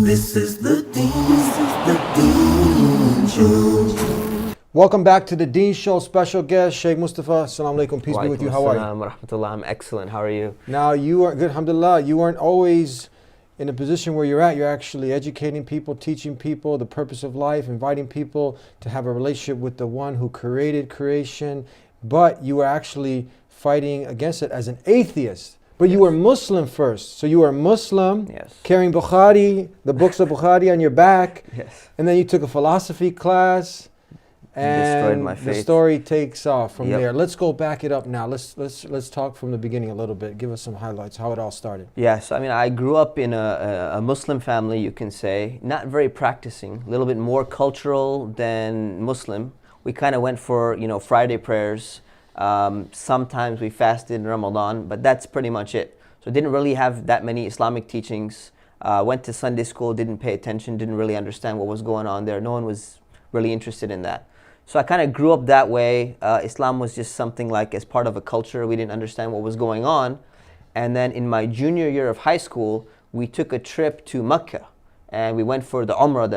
This is the Deen Show. Welcome back to the Deen Show. Special guest, Shaykh Mustafa. Assalamu alaikum. Peace be with you. How are you? Rahmatullah. I'm excellent. How are you? Now, you are good, alhamdulillah. You weren't always in a position where you're at. You're actually educating people, teaching people the purpose of life, inviting people to have a relationship with the one who created creation. But you were actually fighting against it as an atheist. But you were Muslim first. So you were Muslim, Yes. carrying Bukhari, the books of Bukhari on your back. Yes. And then you took a philosophy class. Destroyed And my the faith. story takes off from Yep. there. Let's go back it up now. Let's talk from the beginning a little bit. Give us some highlights, how it all started. Yes. I mean, I grew up in a Muslim family, you can say. Not very practicing. A little bit more cultural than Muslim. We kind of went for, Friday prayers. Sometimes we fasted in Ramadan, but that's pretty much it. So didn't really have that many Islamic teachings. Went to Sunday school, didn't pay attention, didn't really understand what was going on there. No one was really interested in that. So I kind of grew up that way. Islam was just something like as part of a culture. We didn't understand what was going on. And then in my junior year of high school, we took a trip to Mecca. And we went for the Umrah,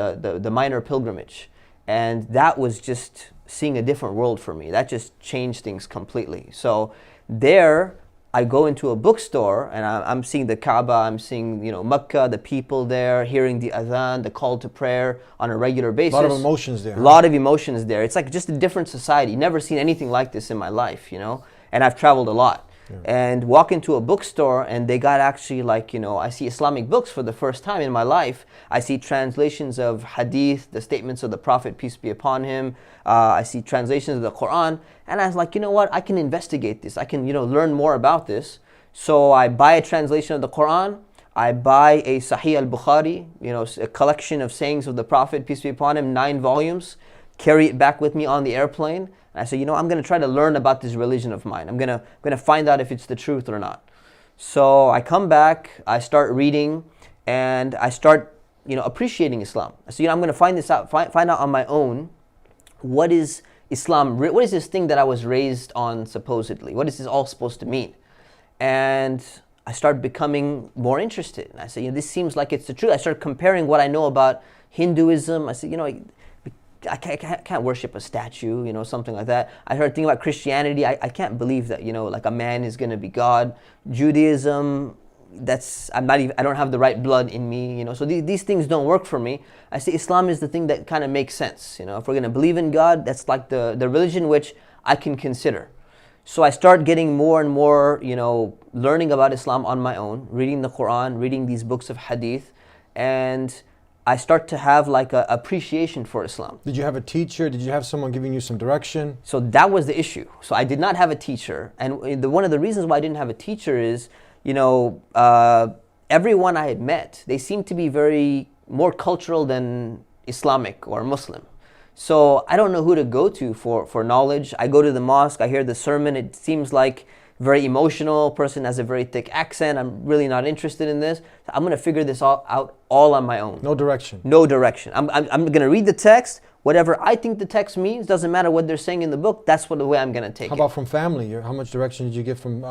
the minor pilgrimage. And that was just seeing a different world for me. That just changed things completely. So there, I go into a bookstore and I'm seeing the Kaaba, I'm seeing, Mecca, the people there, hearing the adhan, the call to prayer on a regular basis. A lot of emotions there. A lot of emotions there. It's like just a different society. Never seen anything like this in my life, And I've traveled a lot. Yeah. And walk into a bookstore and they got actually I see Islamic books for the first time in my life. I see translations of hadith, the statements of the Prophet, peace be upon him. I see translations of the Quran. And I was like, you know what? I can investigate this. I can, learn more about this. So I buy a translation of the Quran. I buy a Sahih al-Bukhari, a collection of sayings of the Prophet, peace be upon him, 9 volumes. Carry it back with me on the airplane. And I said, I'm going to try to learn about this religion of mine. I'm going to find out if it's the truth or not. So I come back, I start reading, and I start, appreciating Islam. I said, I'm going to find this out, find out on my own. What is Islam? What is this thing that I was raised on supposedly? What is this all supposed to mean? And I start becoming more interested. And I said, this seems like it's the truth. I start comparing what I know about Hinduism. I said, I can't worship a statue, something like that. I started thinking about Christianity. I can't believe that, like a man is going to be God. Judaism, I don't have the right blood in me, So these things don't work for me. I say Islam is the thing that kind of makes sense, If we're going to believe in God, that's like the religion which I can consider. So I start getting more and more, learning about Islam on my own, reading the Quran, reading these books of hadith, and I start to have like an appreciation for Islam. Did you have a teacher? Did you have someone giving you some direction? So that was the issue. So I did not have a teacher. And one of the reasons why I didn't have a teacher is, everyone I had met, they seemed to be very more cultural than Islamic or Muslim. So I don't know who to go to for knowledge. I go to the mosque, I hear the sermon, it seems like very emotional, person has a very thick accent, I'm really not interested in this. I'm going to figure this all out all on my own. No direction. No direction. I'm going to read the text, whatever I think the text means, doesn't matter what they're saying in the book, that's the way I'm going to take it. How about from family? How much direction did you get from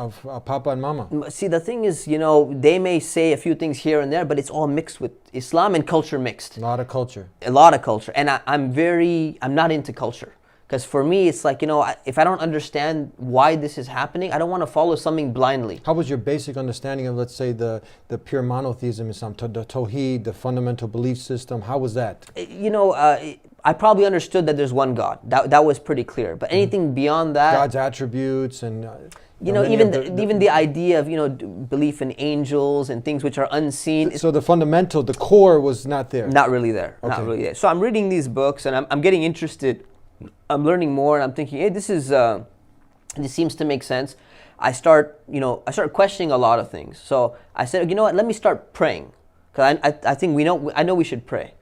Papa and Mama? See, the thing is, they may say a few things here and there, but it's all mixed with Islam and culture mixed. A lot of culture. A lot of culture. And I'm not into culture. Because for me, it's like, if I don't understand why this is happening, I don't want to follow something blindly. How was your basic understanding of, let's say, the pure monotheism Islam, the Tawheed, the fundamental belief system? How was that? I probably understood that there's one God. That was pretty clear. But anything beyond that... God's attributes and... even the idea of, belief in angels and things which are unseen. So the fundamental, the core was not there? Not really there. Okay. Not really there. So I'm reading these books and I'm getting interested. I'm learning more and I'm thinking, hey, this seems to make sense. I start questioning a lot of things. So I said, let me start praying. Because I know we should pray.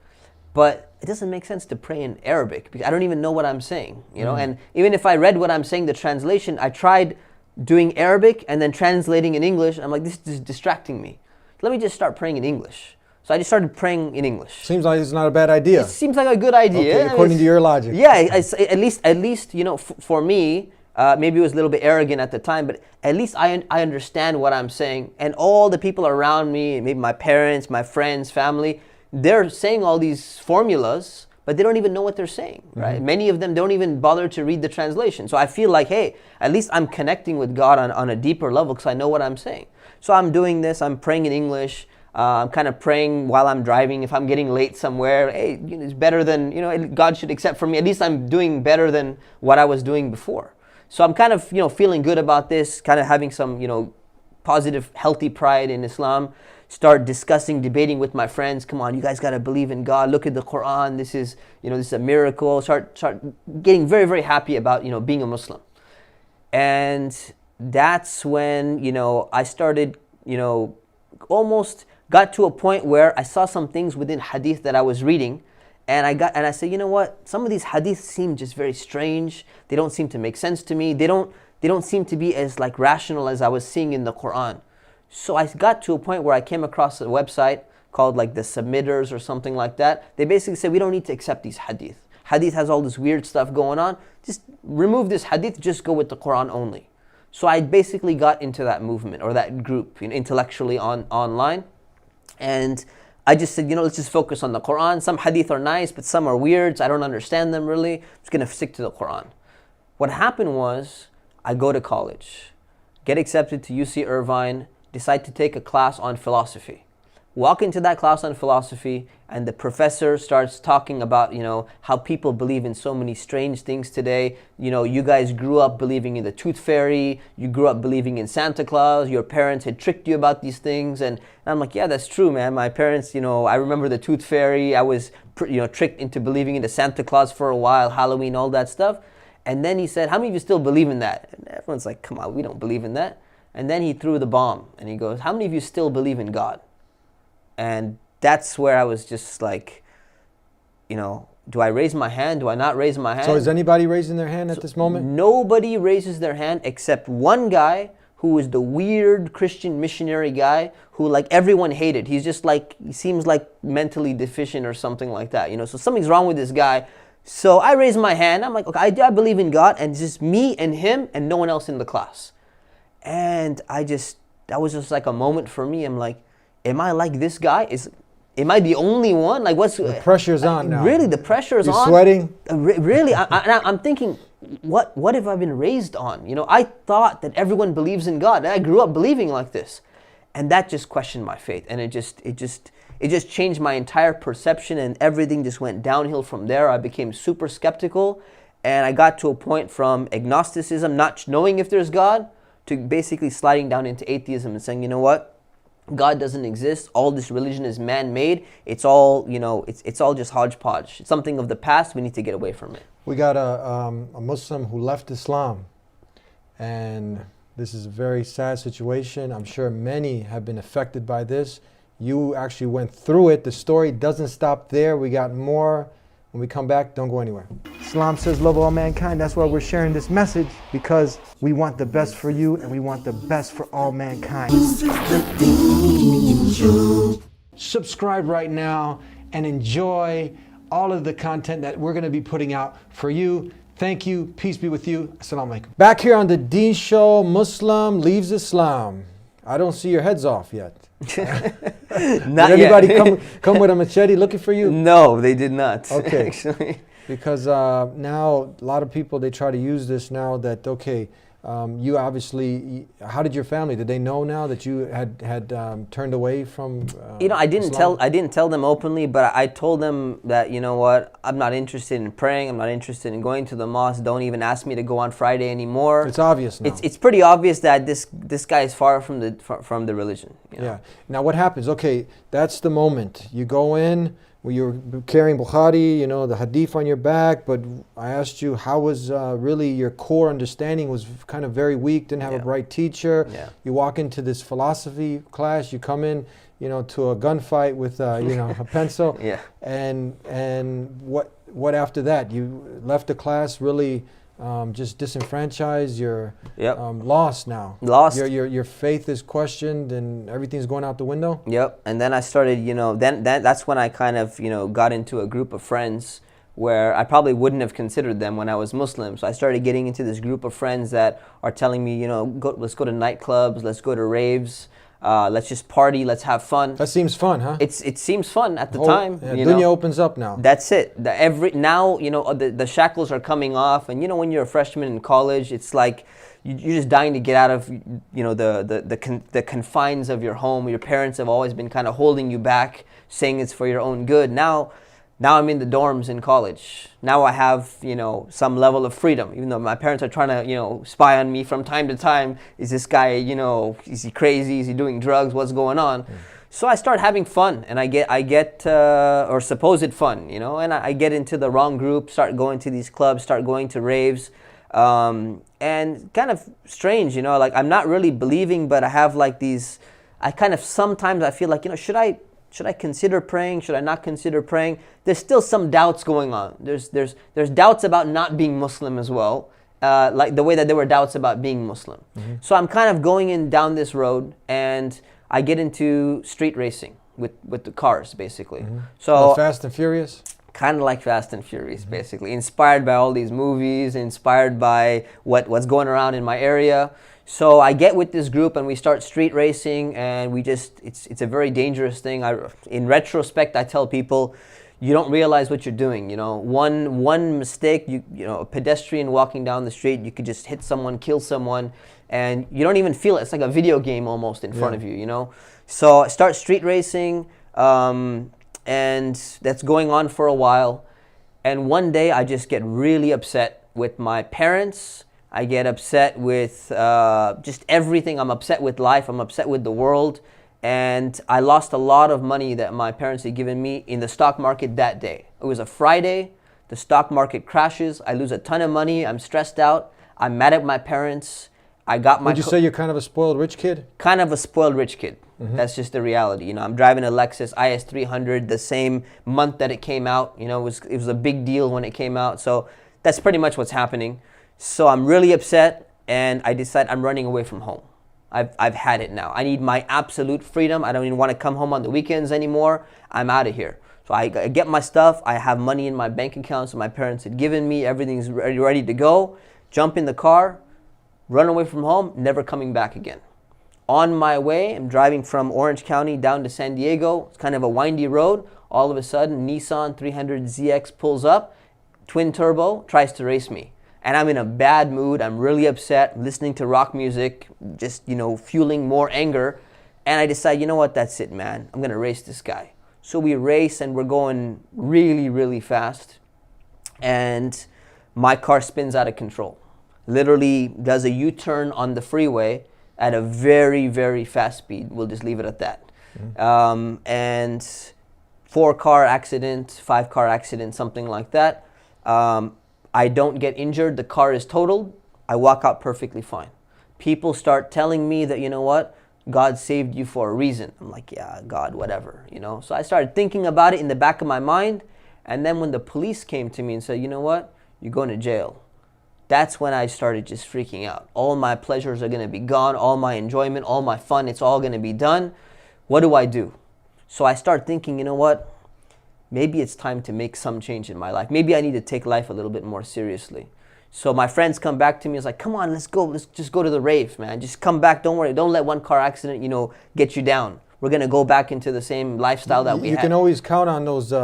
But it doesn't make sense to pray in Arabic because I don't even know what I'm saying, And even if I read what I'm saying, the translation, I tried doing Arabic and then translating in English. And I'm like, this is distracting me. Let me just start praying in English. So I just started praying in English. Seems like it's not a bad idea. It seems like a good idea. Okay, according to your logic. Yeah, at least for me, maybe it was a little bit arrogant at the time, but at least I understand what I'm saying. And all the people around me, maybe my parents, my friends, family, they're saying all these formulas, but they don't even know what they're saying, right? Many of them don't even bother to read the translation. So I feel like, hey, at least I'm connecting with God on a deeper level because I know what I'm saying. So I'm doing this, I'm praying in English. I'm kind of praying while I'm driving. If I'm getting late somewhere, hey, it's better than, God should accept from me. At least I'm doing better than what I was doing before. So I'm kind of, feeling good about this, kind of having some, positive, healthy pride in Islam. Start discussing, debating with my friends. Come on, you guys got to believe in God. Look at the Quran. This is a miracle. Start getting very, very happy about, being a Muslim. And that's when, I started, almost got to a point where I saw some things within hadith that I was reading, and I said, you know what? Some of these hadiths seem just very strange. They don't seem to make sense to me. They don't seem to be as like rational as I was seeing in the Quran. So I got to a point where I came across a website called like the Submitters or something like that. They basically said, we don't need to accept these hadith. Hadith has all this weird stuff going on. Just remove this hadith, just go with the Quran only. So I basically got into that movement or that group intellectually online. And I just said, let's just focus on the Quran. Some hadith are nice, but some are weird. So I don't understand them really. I'm just going to stick to the Quran. What happened was I go to college, get accepted to UC Irvine, decide to take a class on philosophy. Walk into that class on philosophy, and the professor starts talking about, how people believe in so many strange things today. You guys grew up believing in the tooth fairy. You grew up believing in Santa Claus. Your parents had tricked you about these things. And I'm like, yeah, that's true, man. My parents, I remember the tooth fairy. I was, tricked into believing in the Santa Claus for a while, Halloween, all that stuff. And then he said, how many of you still believe in that? And everyone's like, come on, we don't believe in that. And then he threw the bomb, and he goes, how many of you still believe in God? And that's where I was just like, do I raise my hand? Do I not raise my hand? So is anybody raising their hand at this moment? Nobody raises their hand except one guy who is the weird Christian missionary guy who like everyone hated. He's just like, he seems like mentally deficient or something like that. So something's wrong with this guy. So I raised my hand. I'm like, okay, I believe in God, and it's just me and him and no one else in the class. And that was just like a moment for me. I'm like, am I like this guy? Am I the only one? Like, what's the pressure's on now? Really, the pressure is You're on. Sweating. Really, I'm thinking, what have I been raised on? I thought that everyone believes in God, and I grew up believing like this, and that just questioned my faith, and it just changed my entire perception, and everything just went downhill from there. I became super skeptical, and I got to a point from agnosticism, not knowing if there's God, to basically sliding down into atheism and saying, you know what? God doesn't exist. All this religion is man-made. It's all, it's all just hodgepodge. It's something of the past. We need to get away from it. We got a Muslim who left Islam, and this is a very sad situation. I'm sure many have been affected by this. You actually went through it. The story doesn't stop there. We got more. When we come back, don't go anywhere. Islam says love all mankind. That's why we're sharing this message, because we want the best for you and we want the best for all mankind. This is the Deen Show. Subscribe right now and enjoy all of the content that we're going to be putting out for you. Thank you. Peace be with you. Assalamu alaikum. Back here on the Deen Show, Muslim leaves Islam. I don't see your heads off yet. Not did anybody yet. come with a machete looking for you? No, they did not. Okay. Actually. Because now a lot of people, they try to use this now that, okay, you obviously, how did your family, did they know now that you had turned away from I didn't Islam? tell them openly, but I told them that, you know what, I'm not interested in praying, I'm not interested in going to the mosque, don't even ask me to go on Friday anymore. It's obvious now. It's pretty obvious that this guy is far from the religion. Yeah. Now what happens? Okay, that's the moment. You go in, well, you're carrying Bukhari, the hadith on your back, but I asked you how was really your core understanding was kind of very weak, didn't have a bright teacher. Yeah. You walk into this philosophy class, you come in, to a gunfight with, a pencil. Yeah. And what after that? You left the class really just disenfranchised. You're lost now. Lost. Your faith is questioned and everything's going out the window. Yep. And then I started, that's when I kind of, got into a group of friends where I probably wouldn't have considered them when I was Muslim. So I started getting into this group of friends that are telling me, let's go to nightclubs, let's go to raves. Let's just party. Let's have fun. That seems fun, huh? It seems fun at the time. Yeah, you dunya know? opens up now. That's it. Now, you know, the shackles are coming off, and you know, when you're a freshman in college, it's like you're just dying to get out of, you know, the confines of your home. Your parents have always been kind of holding you back, saying it's for your own good. Now I'm in the dorms in college. Now I have, you know, some level of freedom, even though my parents are trying to, you know, spy on me from time to time. Is this guy, you know, is he crazy? Is he doing drugs? What's going on? So I start having fun, and I get or supposed fun, you know, and I get into the wrong group, start going to these clubs, start going to raves, and kind of strange, you know, like I'm not really believing, but I have like these, sometimes I feel like, you know, should I consider praying? Should I not consider praying? There's still some doubts going on. There's doubts about not being Muslim as well, like the way that there were doubts about being Muslim. So I'm kind of going down this road, and I get into street racing with the cars, basically. So Fast and Furious? Kind of like Fast and Furious, basically. Inspired by all these movies, inspired by what's going around in my area. So I get with this group and we start street racing, and it's a very dangerous thing. In retrospect, I tell people, you don't realize what you're doing. You know, one mistake, you know, a pedestrian walking down the street, you could just hit someone, kill someone, and you don't even feel it. It's like a video game almost in front of you, you know. So I start street racing, and that's going on for a while. And one day I just get really upset with my parents. I get upset with just everything. I'm upset with life. I'm upset with the world. And I lost a lot of money that my parents had given me in the stock market that day. It was a Friday. The stock market crashes. I lose a ton of money. I'm stressed out. I'm mad at my parents. Would you say you're kind of a spoiled rich kid? Kind of a spoiled rich kid. That's just the reality. You know, I'm driving a Lexus IS 300 the same month that it came out. You know, it was a big deal when it came out. So that's pretty much what's happening. So I'm really upset, and I decide I'm running away from home. I've had it now. I need my absolute freedom. I don't even want to come home on the weekends anymore. I'm out of here. So I get my stuff. I have money in my bank account, so my parents had given me. Everything's ready to go. Jump in the car, run away from home, never coming back again. On my way, I'm driving from Orange County down to San Diego. It's kind of a windy road. All of a sudden, Nissan 300ZX pulls up, twin turbo, tries to race me. And I'm in a bad mood. I'm really upset, listening to rock music, just, you know, fueling more anger. And I decide, you know what, that's it, man. I'm going to race this guy. So we race, and we're going really, really fast. And my car spins out of control. Literally does a U-turn on the freeway at a very, very fast speed. We'll just leave it at that. And 4-car accident, 5-car accident, something like that. I don't get injured. The car is totaled. I walk out perfectly fine. People start telling me that, you know what, God saved you for a reason. I'm like, yeah, God, whatever, you know. So I started thinking about it in the back of my mind. And then when the police came to me and said, you know what, you're going to jail. That's when I started just freaking out. All my pleasures are going to be gone. All my enjoyment, all my fun, it's all going to be done. What do I do? So I start thinking, you know what? Maybe it's time to make some change in my life. Maybe I need to take life a little bit more seriously. So my friends come back to me. It's like, come on, let's go. Let's just go to the rave, man. Just come back. Don't worry. Don't let one car accident, you know, get you down. We're going to go back into the same lifestyle that we had. You can always count on those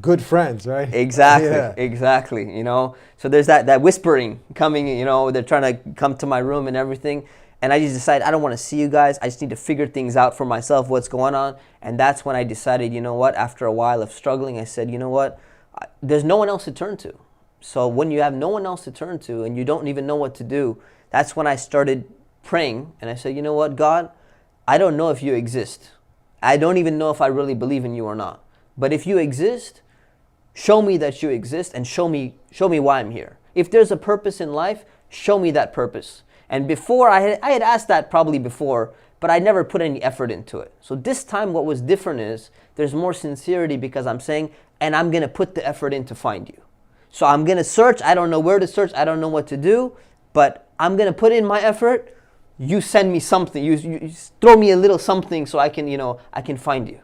good friends, right? Exactly, exactly, you know. So there's that whispering coming, you know, they're trying to come to my room and everything. And I just decided, I don't want to see you guys. I just need to figure things out for myself, what's going on. And that's when I decided, you know what, after a while of struggling, I said, you know what, there's no one else to turn to. So when you have no one else to turn to and you don't even know what to do, that's when I started praying. And I said, you know what, God, I don't know if you exist. I don't even know if I really believe in you or not. But if you exist, show me that you exist and show me why I'm here. If there's a purpose in life, show me that purpose. And before, I had asked that probably before, but I never put any effort into it. So this time what was different is there's more sincerity because I'm saying, and I'm going to put the effort in to find you. So I'm going to search. I don't know where to search. I don't know what to do, but I'm going to put in my effort. You send me something. You throw me a little something so I can, you know, I can find you.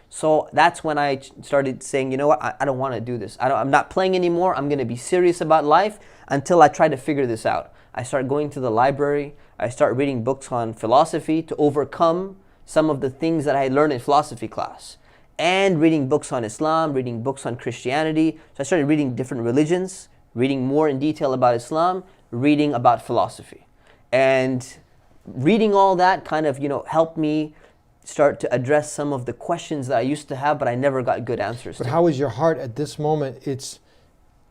So that's when I started saying, you know what, I don't want to do this. I'm not playing anymore. I'm going to be serious about life until I try to figure this out. I start going to the library. I start reading books on philosophy to overcome some of the things that I had learned in philosophy class. And reading books on Islam, reading books on Christianity. So I started reading different religions, reading more in detail about Islam, reading about philosophy. And reading all that kind of, helped me start to address some of the questions that I used to have, but I never got good answers to. But how is your heart at this moment? It's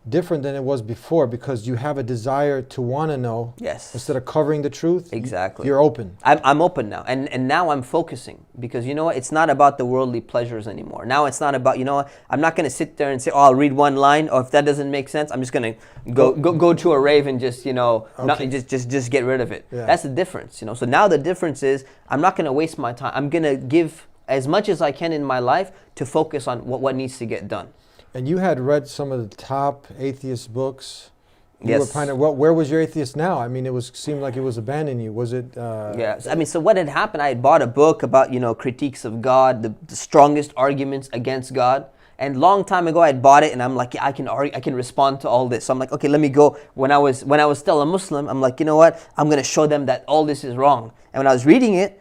different than it was before because you have a desire to want to know. Yes. Instead of covering the truth. Exactly. You're open. I'm open now. And now I'm focusing because you know what? It's not about the worldly pleasures anymore. Now it's not about, I'm not going to sit there and say, I'll read one line, or if that doesn't make sense, I'm just going to go to a rave and just, not, just get rid of it. Yeah. That's the difference, So now the difference is I'm not going to waste my time. I'm going to give as much as I can in my life to focus on what needs to get done. And you had read some of the top atheist books. You Yes. were where was your atheist now? I mean, seemed like it was abandoning you. Was it? Yeah. I mean, so what had happened? I had bought a book about critiques of God, the strongest arguments against God. And long time ago, I had bought it, and I'm like, yeah, I can respond to all this. So I'm like, okay, let me go. When I was still a Muslim, I'm like, you know what? I'm gonna show them that all this is wrong. And when I was reading it,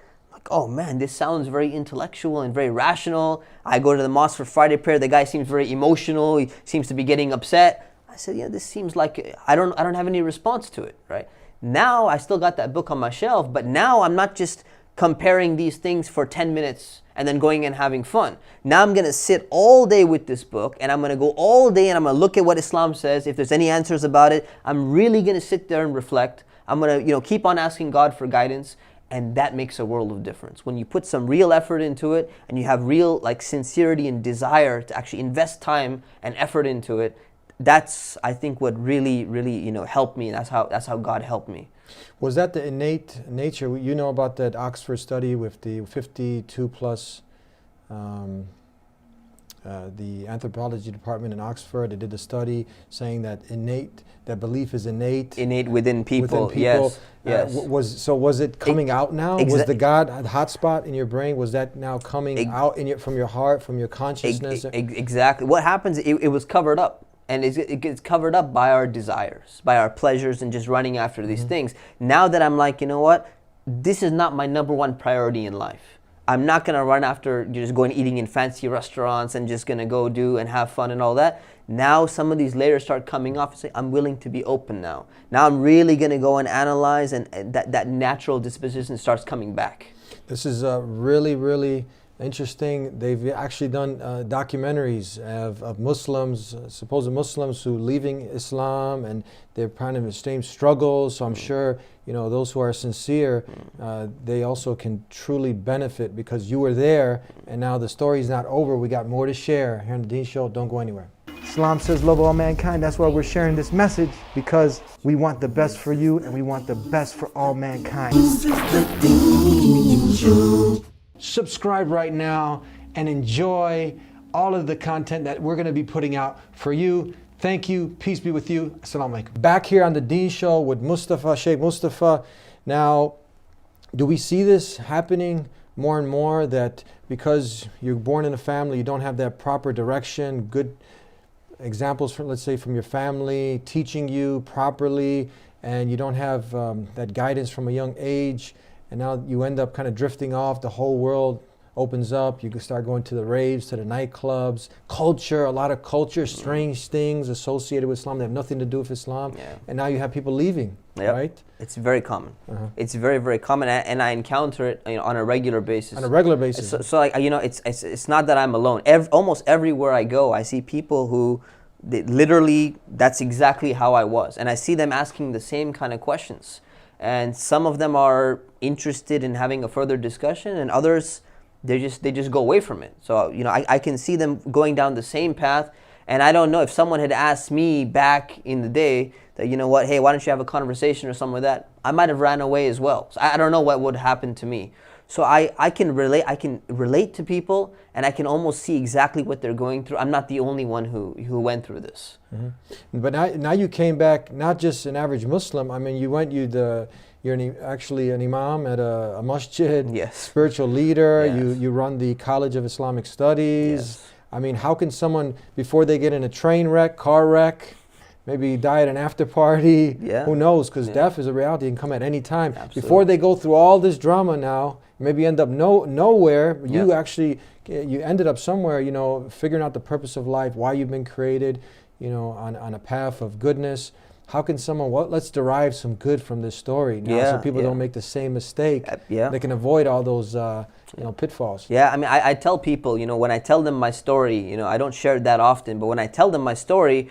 oh man, this sounds very intellectual and very rational. I go to the mosque for Friday prayer. The guy seems very emotional. He seems to be getting upset. I said, yeah, this seems like I don't have any response to it, right? Now I still got that book on my shelf, but now I'm not just comparing these things for 10 minutes and then going and having fun. Now I'm gonna sit all day with this book, and I'm gonna go all day and I'm gonna look at what Islam says. If there's any answers about it, I'm really gonna sit there and reflect. I'm gonna keep on asking God for guidance. And that makes a world of difference. When you put some real effort into it and you have real sincerity and desire to actually invest time and effort into it, that's, I think, what really, really, helped me. And that's how God helped me. Was that the innate nature? You know about that Oxford study with the 52 plus, the anthropology department in Oxford. They did a study saying that belief is innate Within people. Yes. Yes. Was it coming out now? Was the God hotspot in your brain? Was that now coming out from your heart, from your consciousness? Exactly. What happens? It was covered up. And it gets covered up by our desires, by our pleasures, and just running after these things. Now that I'm like, you know what? This is not my number one priority in life. I'm not going to run after just going eating in fancy restaurants and just going to go do and have fun and all that. Now some of these layers start coming off and say, I'm willing to be open now. Now I'm really going to go and analyze, and that natural disposition starts coming back. This is really, really interesting. They've actually done documentaries of Muslims, supposed Muslims who leaving Islam, and they're kind of the same struggles. So I'm sure those who are sincere, they also can truly benefit because you were there, and now the story's not over. We got more to share here on the Deen Show. Don't go anywhere. Islam says love all mankind. That's why we're sharing this message, because we want the best for you and we want the best for all mankind. This is the Deen Show. Subscribe right now and enjoy all of the content that we're going to be putting out for you. Thank you. Peace be with you. Assalamu alaikum. Back here on the Deen Show with Shaykh Mustafa. Now, do we see this happening more and more, that because you're born in a family, you don't have that proper direction, good examples from, let's say, from your family teaching you properly, and you don't have that guidance from a young age, and now you end up kind of drifting off. The whole world opens up. You can start going to the raves, to the nightclubs. Culture, a lot of culture, strange things associated with Islam that have nothing to do with Islam. Yeah. And now you have people leaving, right? It's very common. It's very, very common, and I encounter it on a regular basis. On a regular basis. So it's not that I'm alone. Almost everywhere I go, I see people who literally, that's exactly how I was. And I see them asking the same kind of questions. And some of them are interested in having a further discussion, and others, they just go away from it. So I can see them going down the same path. And I don't know, if someone had asked me back in the day that, hey, why don't you have a conversation or something like that, I might have ran away as well. So I don't know what would happen to me. So I can relate to people, and I can almost see exactly what they're going through. I'm not the only one who went through this. But now you came back, not just an average Muslim. I mean, you're actually an imam at a masjid, yes. Spiritual leader. Yes. You run the College of Islamic Studies. Yes. I mean, how can someone, before they get in a train wreck, car wreck, Maybe die at an after party. Yeah. Who knows? Because Yeah. death is a reality and come at any time. Absolutely. Before they go through all this drama now, maybe end up nowhere. You Yeah. actually, you ended up somewhere, you know, figuring out the purpose of life, why you've been created, you know, on a path of goodness. How can someone, let's derive some good from this story now, Yeah, so people yeah. don't make the same mistake. Yeah. They can avoid all those, you know, pitfalls. Yeah, I mean, I tell people, you know, when I tell them my story, you know, I don't share it that often, but when I tell them my story,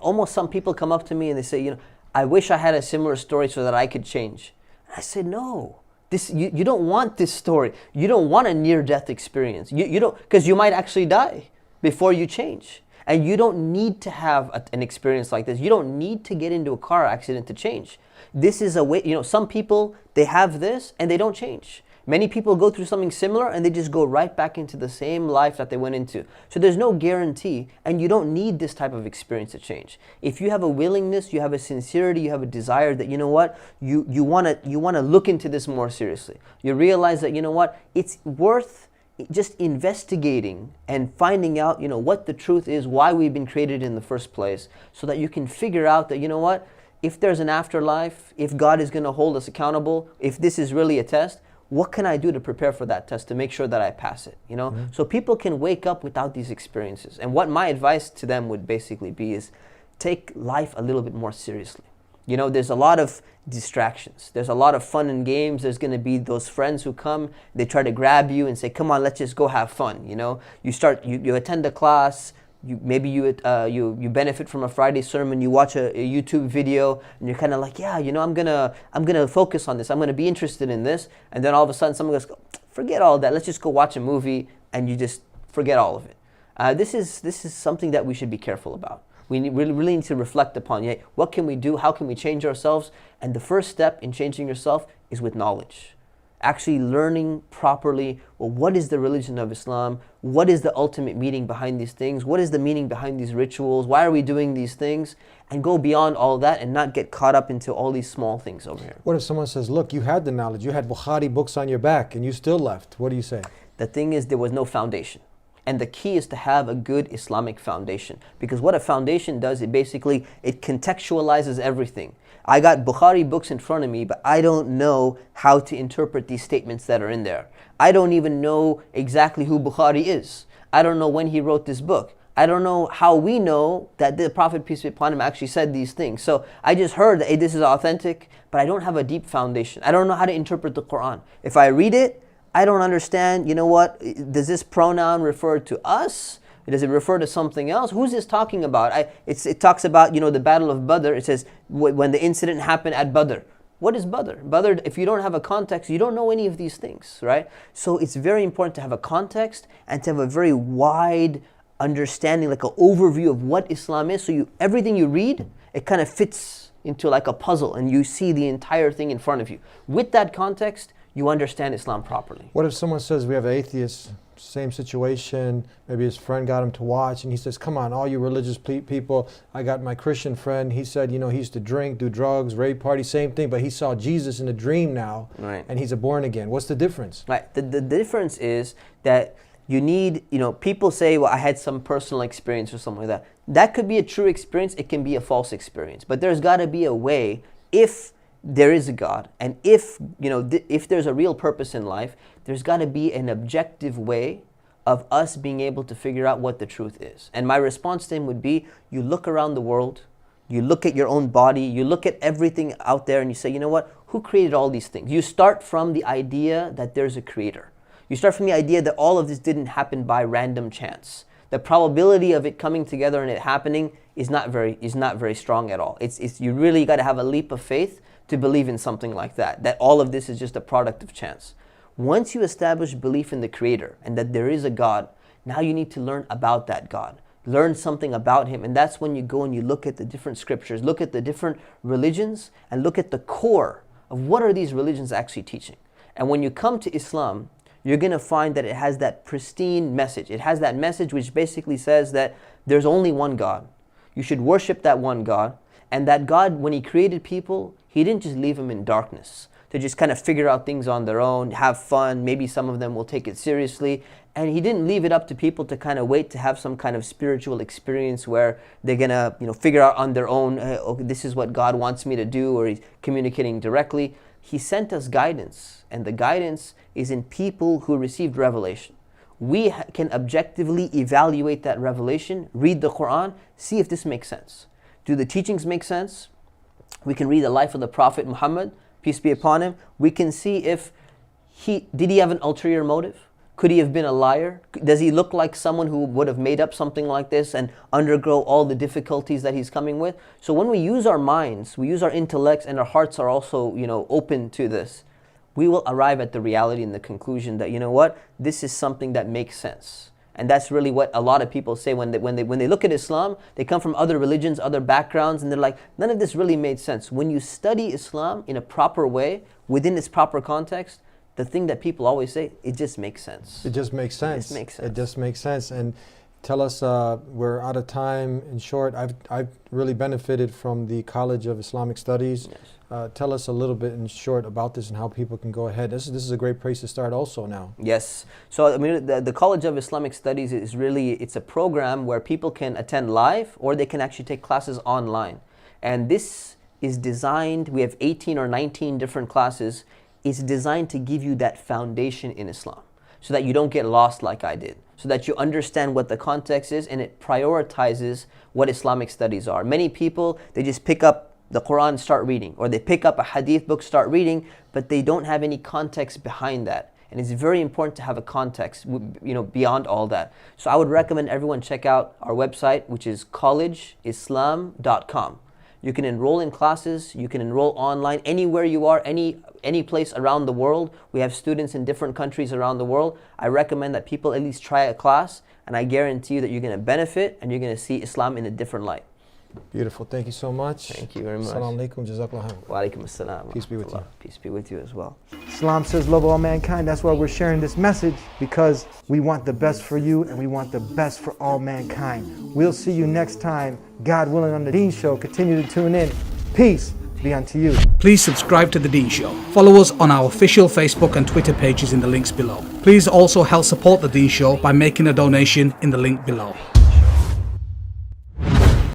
almost some people come up to me and they say, you know, I wish I had a similar story so that I could change. And I said, no. You don't want this story. You don't want a near-death experience. You don't, because you might actually die before you change. And you don't need to have an experience like this. You don't need to get into a car accident to change. This is a way, you know, some people, they have this and they don't change. Many people go through something similar and they just go right back into the same life that they went into. So there's no guarantee, and you don't need this type of experience to change. If you have a willingness, you have a sincerity, you have a desire that, you know what, you want to look into this more seriously. You realize that, you know what, it's worth just investigating and finding out, you know, what the truth is, why we've been created in the first place, so that you can figure out that, you know what, if there's an afterlife, if God is going to hold us accountable, if this is really a test, what can I do to prepare for that test to make sure that I pass it, you know? Mm-hmm. So people can wake up without these experiences. And what my advice to them would basically be is take life a little bit more seriously. You know, there's a lot of distractions. There's a lot of fun and games. There's going to be those friends who come, they try to grab you and say, come on, let's just go have fun, you know? You attend a class, you benefit from a Friday sermon, you watch a YouTube video, and you're kind of like, yeah, you know, I'm gonna focus on this, I'm gonna be interested in this, and then all of a sudden someone goes, forget all that, let's just go watch a movie, and you just forget all of it. This is something that we should be careful about. We really need to reflect upon, yeah, what can we do, how can we change ourselves, and the first step in changing yourself is with knowledge. Actually learning properly, well, what is the religion of Islam? What is the ultimate meaning behind these things? What is the meaning behind these rituals? Why are we doing these things? And go beyond all that and not get caught up into all these small things over here. What if someone says, look, you had the knowledge, you had Bukhari books on your back and you still left? What do you say? The thing is, there was no foundation. And the key is to have a good Islamic foundation. Because what a foundation does, it contextualizes everything. I got Bukhari books in front of me, but I don't know how to interpret these statements that are in there. I don't even know exactly who Bukhari is. I don't know when he wrote this book. I don't know how we know that the Prophet, peace be upon him, actually said these things. So I just heard that, hey, this is authentic, but I don't have a deep foundation. I don't know how to interpret the Quran. If I read it, I don't understand, you know what, does this pronoun refer to us? Does it refer to something else? Who's this talking about? It talks about, you know, the Battle of Badr. It says when the incident happened at Badr. What is Badr? Badr, if you don't have a context, you don't know any of these things, right? So it's very important to have a context and to have a very wide understanding, like an overview of what Islam is. So everything you read, it kind of fits into like a puzzle and you see the entire thing in front of you. With that context, you understand Islam properly. What if someone says we have atheists, same situation, maybe his friend got him to watch and he says, come on, all you religious people, I got my Christian friend, he said, you know, he used to drink, do drugs, rape parties, same thing, but he saw Jesus in a dream now, right, and he's a born again. What's the difference? Right, the difference is that you need, you know, people say, well, I had some personal experience or something like that. That could be a true experience, it can be a false experience, but there's got to be a way, if there is a God, and if, you know, if there's a real purpose in life, there's got to be an objective way of us being able to figure out what the truth is. And my response to him would be, you look around the world, you look at your own body, you look at everything out there and you say, you know what, who created all these things? You start from the idea that there's a creator. You start from the idea that all of this didn't happen by random chance. The probability of it coming together and it happening is not very strong at all. You really got to have a leap of faith to believe in something like that all of this is just a product of chance. Once you establish belief in the Creator and that there is a God, now you need to learn about that God. Learn something about Him, and that's when you go and you look at the different scriptures, look at the different religions, and look at the core of what are these religions actually teaching. And when you come to Islam, you're going to find that it has that pristine message. It has that message which basically says that there's only one God. You should worship that one God, and that God, when He created people, He didn't just leave them in darkness to just kind of figure out things on their own, have fun, maybe some of them will take it seriously, And he didn't leave it up to people to kind of wait to have some kind of spiritual experience where they're gonna, figure out on their own, okay, this is what God wants me to do, or he's communicating directly. He sent us guidance, and the guidance is in people who received revelation. We can objectively evaluate that revelation, read the Quran, see if this makes sense. Do the teachings make sense? We can read the life of the Prophet Muhammad, peace be upon him. We can see if did he have an ulterior motive? Could he have been a liar? Does he look like someone who would have made up something like this and undergo all the difficulties that he's coming with? So when we use our minds, we use our intellects, and our hearts are also, open to this, we will arrive at the reality and the conclusion that, this is something that makes sense. And that's really what a lot of people say when they look at Islam. They come from other religions, other backgrounds, and they're like, none of this really made sense. When you study Islam in a proper way, within its proper context, the thing that people always say, it just makes sense. It just makes sense. It just makes sense. And tell us, we're out of time. In short, I've really benefited from the College of Islamic Studies. Yes. Tell us a little bit in short about this and how people can go ahead. This is a great place to start also now. Yes. So the College of Islamic Studies is really, it's a program where people can attend live, or they can actually take classes online. And this is designed, we have 18 or 19 different classes. It's designed to give you that foundation in Islam, so that you don't get lost like I did, so that you understand what the context is, and it prioritizes what Islamic studies are. Many people, they just pick up the Quran and start reading, or they pick up a hadith book, start reading, but they don't have any context behind that. And it's very important to have a context, beyond all that. So I would recommend everyone check out our website, which is collegeislam.com. You can enroll in classes, you can enroll online anywhere you are, any place around the world. We have students in different countries around the world. I recommend that people at least try a class, and I guarantee you that you're going to benefit and you're going to see Islam in a different light. Beautiful. Thank you so much. Thank you very much. Assalamu alaikum. Jazakallah khair. Wa alaikum assalam. Peace be with you. Peace be with you as well. Islam says love all mankind. That's why we're sharing this message, because we want the best for you and we want the best for all mankind. We'll see you next time, God willing, on the Deen Show. Continue to tune in. Peace be unto you. Please subscribe to The Deen Show. Follow us on our official Facebook and Twitter pages in the links below. Please also help support The Deen Show by making a donation in the link below.